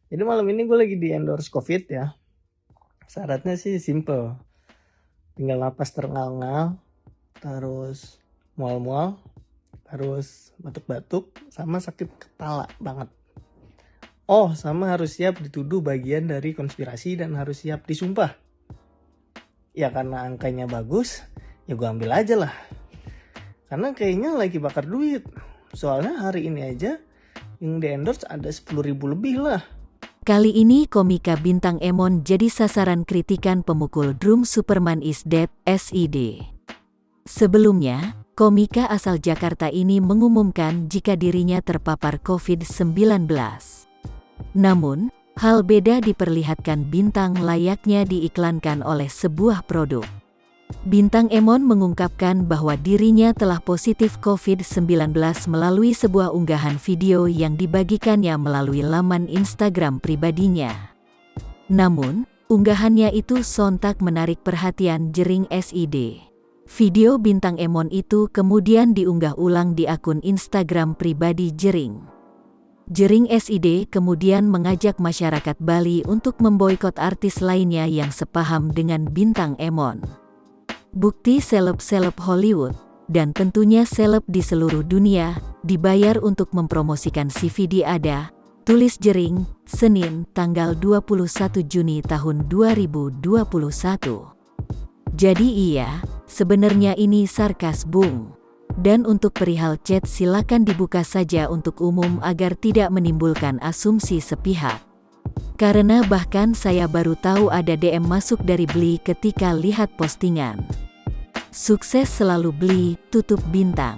Jadi malam ini gue lagi di endorse COVID ya. Syaratnya sih simple. Tinggal napas terengal-engal, terus mual-mual, terus batuk-batuk, sama sakit kepala banget. Oh, sama harus siap dituduh bagian dari konspirasi dan harus siap disumpah. Ya karena angkanya bagus, ya gue ambil aja lah. Karena kayaknya lagi bakar duit. Soalnya hari ini aja yang di endorse ada 10.000 lebih lah. Kali ini komika bintang Emon jadi sasaran kritikan pemukul drum Superman is Dead (SID). Sebelumnya, komika asal Jakarta ini mengumumkan jika dirinya terpapar COVID-19. Namun, hal beda diperlihatkan bintang layaknya diiklankan oleh sebuah produk. Bintang Emon mengungkapkan bahwa dirinya telah positif COVID-19 melalui sebuah unggahan video yang dibagikannya melalui laman Instagram pribadinya. Namun, unggahannya itu sontak menarik perhatian jering SID. Video bintang Emon itu kemudian diunggah ulang di akun Instagram pribadi jering. Jering SID kemudian mengajak masyarakat Bali untuk memboikot artis lainnya yang sepaham dengan bintang Emon. Bukti seleb-seleb Hollywood, dan tentunya seleb di seluruh dunia, dibayar untuk mempromosikan CVD ada, tulis jering, Senin, tanggal 21 Juni tahun 2021. Jadi iya, sebenarnya ini sarkas bung. Dan untuk perihal chat silakan dibuka saja untuk umum agar tidak menimbulkan asumsi sepihak. Karena bahkan saya baru tahu ada DM masuk dari Bli ketika lihat postingan. Sukses selalu Bli, tutup bintang.